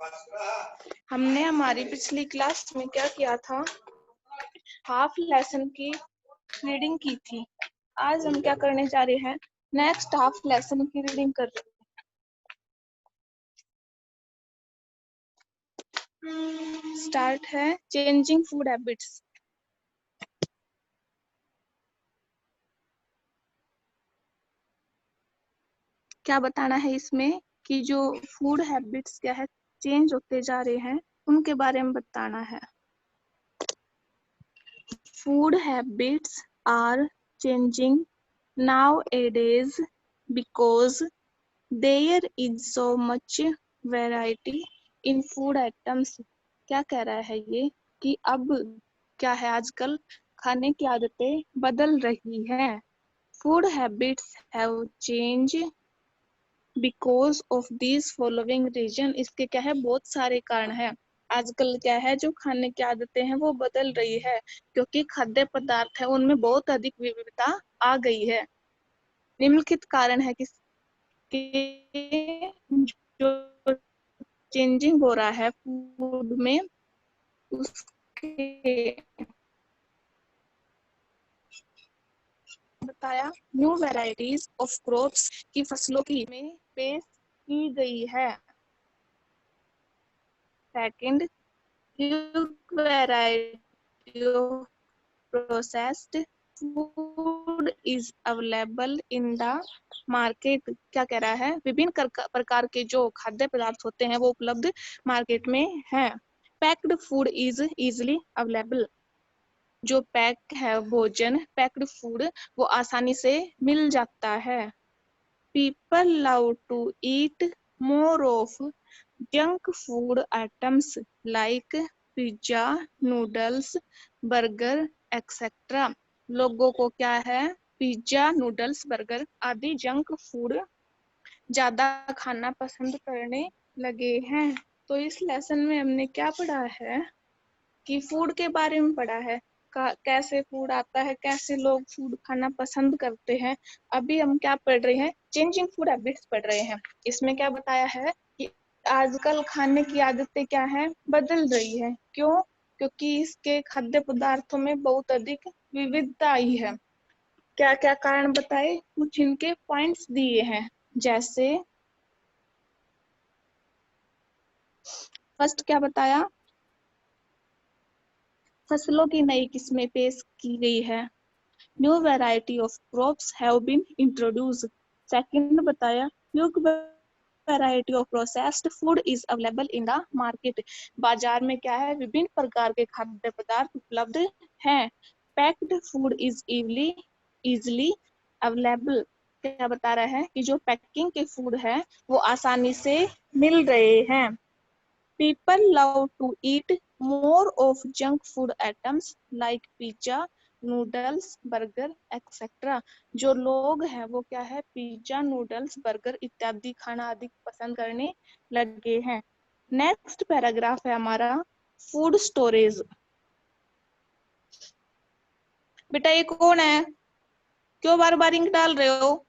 हमने हमारी पिछली क्लास में क्या किया था, हाफ लेसन की रीडिंग की थी। आज हम क्या करने जा रहे हैं, नेक्स्ट हाफ लेसन की रीडिंग कर रहे हैं। स्टार्ट है चेंजिंग फूड हैबिट्स। क्या बताना है इसमें कि जो फूड हैबिट्स क्या है चेंज होते जा रहे हैं, उनके बारे में बताना है। Food habits are changing nowadays because there is so much variety in food items। क्या कह रहा है ये कि अब क्या है, आजकल खाने की आदतें बदल रही हैं। Food habits have changed because of these following reason। इसके क्या है, बहुत सारे कारण हैं। आजकल क्या है, जो खाने की आदतें हैं वो बदल रही है क्योंकि खाद्य पदार्थ है उनमें बहुत अधिक विविधता आ गई है। निम्नलिखित कारण है कि जो चेंजिंग हो रहा है फूड में, उसके बताया न्यू वेराइटीज ऑफ क्रॉप्स की फसलों की में पेश की गई है। Second, variety of processed food is available in the market। क्या कह रहा है, विभिन्न प्रकार के जो खाद्य पदार्थ होते हैं वो उपलब्ध मार्केट में हैं। Packed food is easily available. जो पैक है भोजन, पैक्ड फूड वो आसानी से मिल जाता है। People love to eat more of junk food items like pizza, noodles, burger, etc। लोगों को क्या है, पिज्जा, नूडल्स, बर्गर आदि जंक फूड ज्यादा खाना पसंद करने लगे हैं। तो इस लेसन में हमने क्या पढ़ा है कि फूड के बारे में पढ़ा है, कैसे फूड आता है, कैसे लोग फूड खाना पसंद करते हैं। अभी हम क्या पढ़ रहे हैं, चेंजिंग फूड हैबिट्स पढ़ रहे हैं। इसमें क्या बताया है कि आजकल खाने की आदतें क्या है, बदल रही है। क्यों? क्योंकि इसके खाद्य पदार्थों में बहुत अधिक विविधता आई है। क्या क्या कारण बताए, कुछ इनके पॉइंट्स दिए हैं। जैसे फर्स्ट क्या बताया, फसलों की नई किस्में पेश की गई है। New variety of crops have been introduced। Second बताया, new variety of processed food is available in the market। बाजार में क्या है, विभिन्न प्रकार के खाद्य पदार्थ उपलब्ध हैं। Packed food is easily available। क्या बता रहा है कि जो पैकिंग के फूड है वो आसानी से मिल रहे हैं। People love to eat more of junk food items like pizza, noodles, burger etcetera. जो लोग हैं वो क्या है, पिज्जा, नूडल्स, बर्गर इत्यादि खाना अधिक पसंद करने लगे हैं। नेक्स्ट पैराग्राफ है हमारा फूड स्टोरेज। बेटा ये कौन है, क्यों बार बार इंक डाल रहे हो?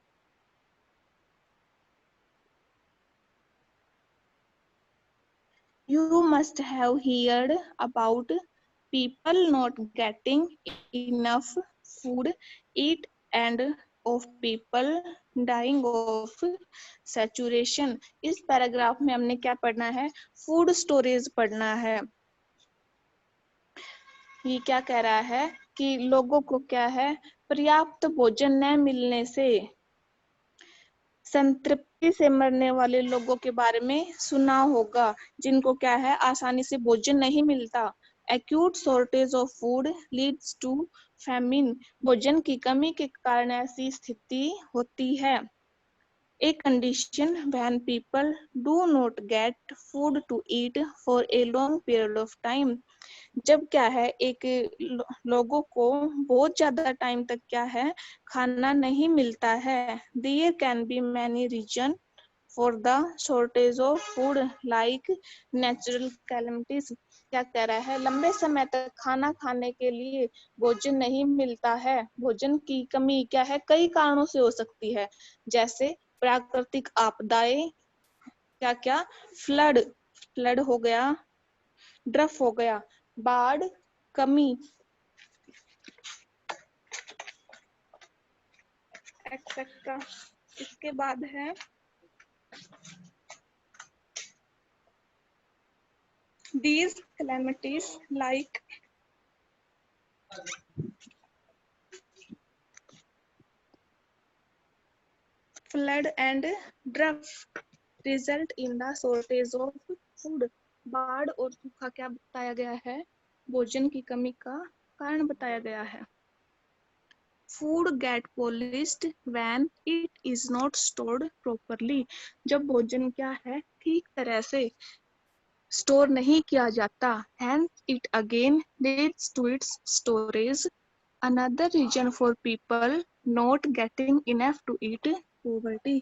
You must have heard about people not getting enough food eat and of people dying of saturation। इस पैराग्राफ में हमने क्या पढ़ना है, फूड स्टोरेज पढ़ना है। ये क्या कह रहा है कि लोगों को क्या है, पर्याप्त भोजन न मिलने से संतृप्ति से मरने वाले लोगों के बारे में सुना होगा, जिनको क्या है, आसानी से भोजन नहीं मिलता। Acute shortage of food leads to famine. भोजन की कमी के कारण ऐसी स्थिति होती है। A condition when people do not get food to eat for a long period of time। जब क्या है, एक लोगों को बहुत ज्यादा टाइम तक क्या है, खाना नहीं मिलता है। There can be many reasons for the shortage of food like natural calamities। क्या कह रहा है, लंबे समय तक खाना खाने के लिए भोजन नहीं मिलता है। भोजन की कमी क्या है, कई कारणों से हो सकती है, जैसे प्राकृतिक आपदाएं, क्या क्या, फ्लड, फ्लड हो गया, ड्रफ हो गया, बाढ़, कमी, एक्सेट्रा। इसके बाद है these calamities like flood and drought result in the shortage of food। बाढ़ और सूखा क्या बताया गया है? भोजन की कमी का कारण बताया गया है। Food get polished when it is not stored properly। जब भोजन क्या है ठीक तरह से स्टोर नहीं किया जाता, hence it again leads to its storage। Another reason for people not getting enough to eat, poverty।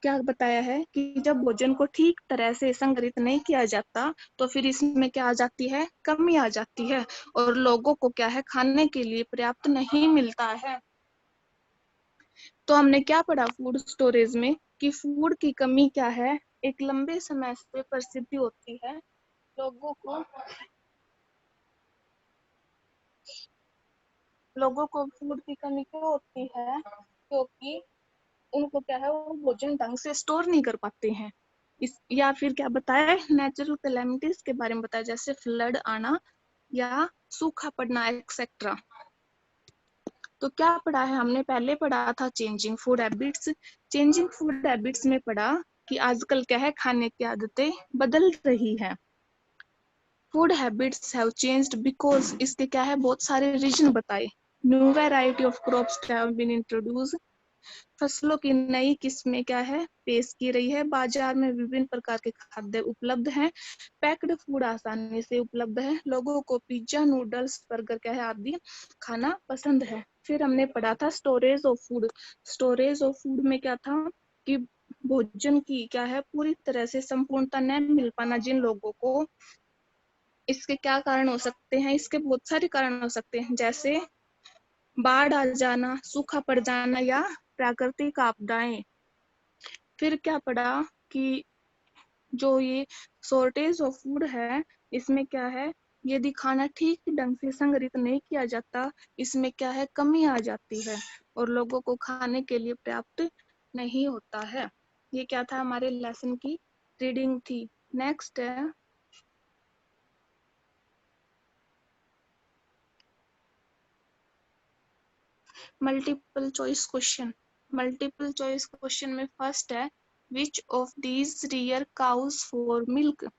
क्या बताया है कि जब भोजन को ठीक तरह से संग्रहित नहीं किया जाता तो फिर इसमें क्या आ जाती है? कमी आ जाती है और लोगों को क्या है खाने के लिए पर्याप्त नहीं मिलता है। तो हमने क्या पढ़ा फूड स्टोरेज में कि फूड की कमी क्या है? एक लंबे समय से परिस्थिति होती है। लोगों को फूड की कमी क्यों होती है? क्योंकि उनको क्या है वो भोजन ढंग से स्टोर नहीं कर पाते हैं। इस या फिर क्या बताया है? नेचुरल कैलेमिटीज के बारे में बताया, जैसे फ्लड आना या सूखा पड़ना एक्सेट्रा। तो क्या पढ़ा है हमने? पहले पढ़ा था changing food habits. Changing food habits में पढ़ा कि आजकल क्या है खाने की आदतें बदल रही है। Food habits have changed because, इसके क्या है बहुत सारे रीजन बताए। New variety of crops have been introduce, फसलों की नई किस्में क्या है पेश की रही है। बाजार में विभिन्न प्रकार के खाद्य उपलब्ध हैं। पैक्ड फूड आसानी से उपलब्ध है। लोगों को पिज्जा, नूडल्स, बर्गर क्या है आदि खाना पसंद है। फिर हमने पढ़ा था storage of food. Storage of food में क्या था कि भोजन की क्या है पूरी तरह से संपूर्णता न मिल पाना जिन लोगों को। इसके क्या कारण हो सकते हैं? इसके बहुत सारे कारण हो सकते हैं, जैसे बाढ़ आ जाना, सूखा पड़ जाना या प्राकृतिक आपदाएं। फिर क्या पढ़ा कि जो ये शॉर्टेज ऑफ फूड है इसमें क्या है यदि खाना ठीक ढंग से संग्रहित नहीं किया जाता इसमें क्या है कमी आ जाती है और लोगों को खाने के लिए पर्याप्त नहीं होता है। ये क्या था हमारे लेसन की रीडिंग थी। नेक्स्ट है multiple choice question. Multiple choice question में फर्स्ट है which of these rear cows for milk.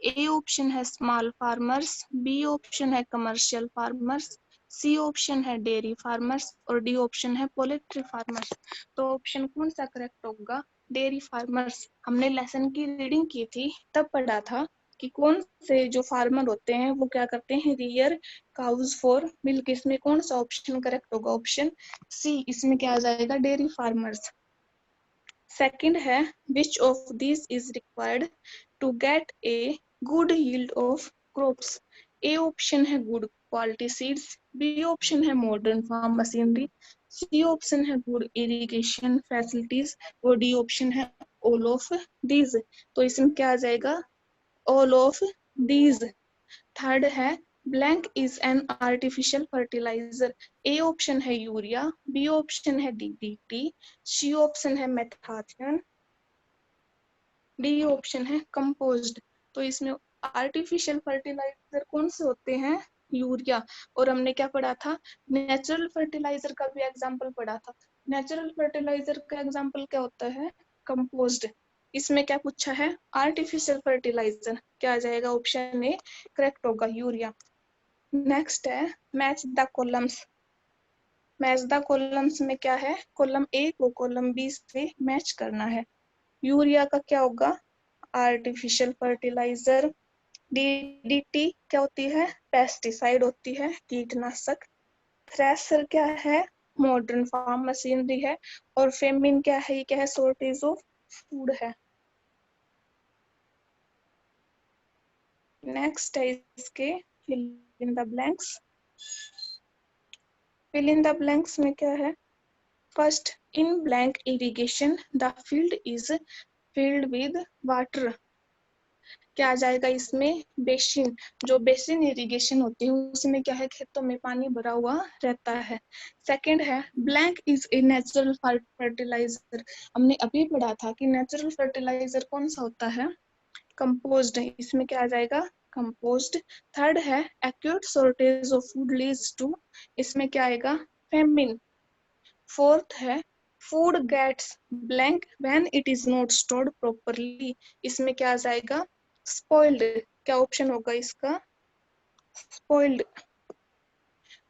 A option है स्मॉल फार्मर्स, बी ऑप्शन है कमर्शियल फार्मर्स, सी ऑप्शन है डेयरी फार्मर्स और डी ऑप्शन है पोल्ट्री फार्मर्स। तो option कौन सा करेक्ट होगा? Dairy farmers. हमने लेसन की रीडिंग की थी तब पढ़ा था कि कौन से जो फार्मर होते हैं वो क्या करते हैं रियर काउज फॉर मिल्क। इसमें कौन सा ऑप्शन करेक्ट होगा? Option C. इसमें क्या आ जाएगा? Dairy farmers. सेकंड है which of these is required to get a good yield of crops। A option है good quality seeds, B option है modern farm machinery, C option है good irrigation facilities और D option है all of these. तो इसमें क्या आ जाएगा? All of these. थर्ड है blank is an artificial fertiliser. A option है यूरिया, बी ऑप्शन है डीडीटी, सी ऑप्शन है मेथाथियन, डी ऑप्शन है कंपोज्ड। तो इसमें आर्टिफिशियल फर्टिलाइजर कौन से होते हैं? यूरिया। और हमने क्या पढ़ा था? नेचुरल फर्टिलाइजर का भी एग्जांपल पढ़ा था। नेचुरल फर्टिलाइजर का एग्जांपल क्या होता है? कंपोज्ड। इसमें क्या पूछा है? Artificial fertiliser. क्या आ जाएगा? ऑप्शन ए करेक्ट होगा, यूरिया। नेक्स्ट है match the columns. Match the columns में क्या है? कॉलम ए को कॉलम बी से मैच करना है। यूरिया का क्या होगा? Artificial fertiliser. डीडीटी क्या होती है? पेस्टिसाइड होती है, कीटनाशक। थ्रेशर क्या है? मॉडर्न फार्म मशीनरी है। और फेमिन क्या है? ये क्या है? शॉर्टेज ऑफ फूड है। नेक्स्ट है इसके fill in the blanks. Fill in the blanks में क्या है? First in blank irrigation the field is filled with water। क्या आ जाएगा इसमें, बेसिन। जो बेसिन इरिगेशन होती है उसमें क्या है, खेतों में पानी भरा हुआ रहता है। सेकंड है blank is a natural fertiliser. हमने अभी पढ़ा था कि नेचुरल फर्टिलाइजर कौन सा होता है, कंपोज्ड। इसमें क्या आ जाएगा, कंपोज्ड। थर्ड है acute shortage of food leads to, इसमें क्या आएगा, फेमिन। फोर्थ है food gets blank when it is not stored properly, इसमें क्या आ जाएगा, स्पॉइल्ड। क्या ऑप्शन होगा इसका, स्पॉइल्ड।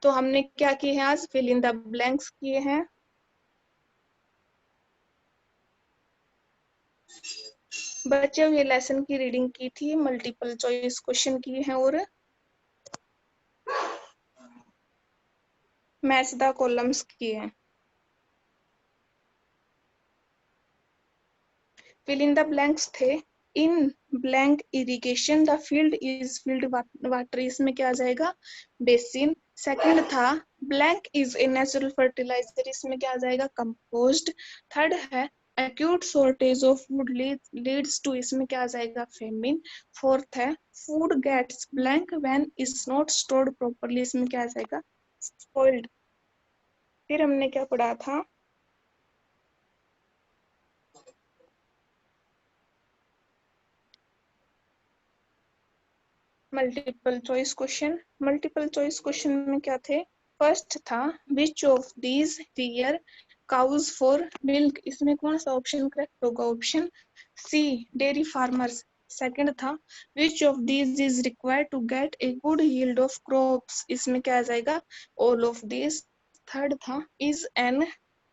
तो हमने क्या किए हैं आज, फिल इन द ब्लैंक्स किए हैं। बचे हुए लेसन की रीडिंग की थी, मल्टीपल चॉइस क्वेश्चन किए हैं और मैच द कॉलम्स किए हैं। फिल इन द ब्लैंक्स थे, in blank irrigation the field is filled water, इसमें क्या आ जाएगा, बेसिन। सेकंड था blank is a natural fertiliser, इसमें क्या आ जाएगा, कंपोस्ट। थर्ड है acute shortage of food leads to, इसमें क्या आ जाएगा, famine। फोर्थ है food gets blank when is not stored properly, इसमें क्या आ जाएगा, spoiled। फिर हमने क्या पढ़ा था, multiple choice question. Multiple choice question में क्या थे, फर्स्ट था which of these rear cows for milk, इसमें कौन सा ऑप्शन करेक्ट होगा, option C dairy farmers. Second था which of these is required to get a good yield of crops, इसमें क्या आ जाएगा, ऑल ऑफ दीज। थर्ड था इज एन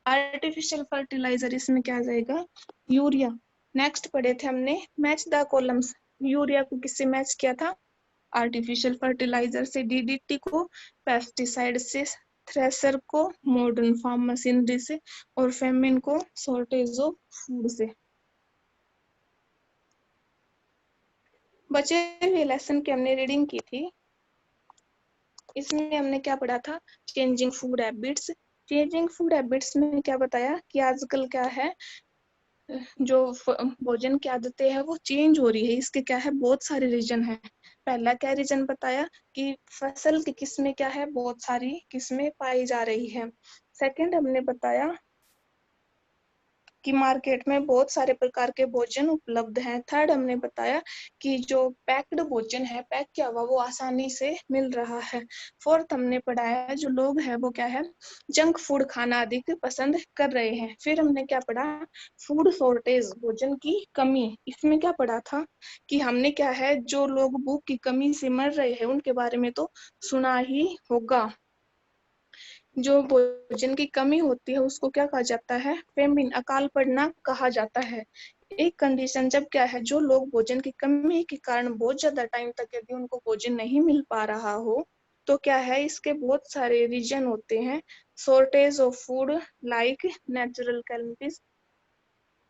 आर्टिफिशियल फर्टिलाइजर, इसमें क्या आ जाएगा, यूरिया। नेक्स्ट पढ़े थे हमने मैच द कॉलम्स, यूरिया को किससे मैच किया था, आर्टिफिशियल फर्टिलाइजर से, डीडीटी को पेस्टिसाइड से, थ्रेसर को मॉडर्न फार्म मशीनरी से, और फेमिन को शॉर्टेज ऑफ फूड से। बचे हुए लेसन की हमने रीडिंग की थी, इसमें हमने क्या पढ़ा था, changing food habits. Changing food habits में क्या बताया कि आजकल क्या है, जो भोजन की आदतें है वो चेंज हो रही है, इसके क्या है, बहुत सारे रीजन है। पहला क्या रीजन बताया कि फसल की किस्में क्या है, बहुत सारी किस्में पाई जा रही है। सेकंड हमने बताया कि मार्केट में बहुत सारे प्रकार के भोजन उपलब्ध हैं। थर्ड हमने बताया कि जो पैक्ड भोजन है, पैक किया हुआ, वो आसानी से मिल रहा है। फोर्थ हमने पढ़ाया जो लोग हैं वो क्या है, जंक फूड खाना अधिक पसंद कर रहे हैं। फिर हमने क्या पढ़ा, फूड शॉर्टेज, भोजन की कमी। इसमें क्या पढ़ा था कि हमने क्या है, जो लोग भूख की कमी से मर रहे हैं उनके बारे में तो सुना ही होगा। जो भोजन की कमी होती है उसको क्या कहा जाता है, फेमिन, अकाल पड़ना कहा जाता है। एक कंडीशन जब क्या है, जो लोग भोजन की कमी के कारण बहुत ज्यादा टाइम तक यदि उनको भोजन नहीं मिल पा रहा हो, तो क्या है, इसके बहुत सारे रीजन होते हैं। Shortage of food like natural calamities,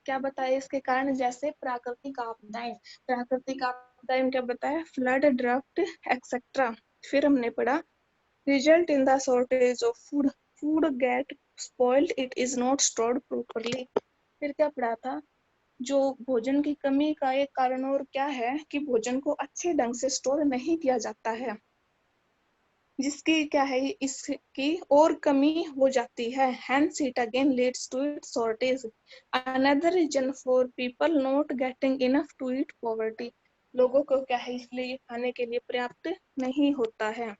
क्या बताया इसके कारण, जैसे प्राकृतिक आपदाएं। प्राकृतिक आपदाएं क्या बताया, फ्लड, ड्राफ्ट एक्सेट्रा। फिर हमने पढ़ा result in the shortage of food, food get spoiled, it is not stored properly। फिर क्या पढ़ा था, जो भोजन की कमी का एक कारण और क्या है कि भोजन को अच्छे ढंग से स्टोर नहीं किया जाता है, जिसकी क्या है, इसकी और कमी हो जाती है, hence it again leads to its shortage। another reason for people not getting enough to eat, poverty। लोगों को क्या है, इसलिए ये खाने के लिए पर्याप्त नहीं होता है।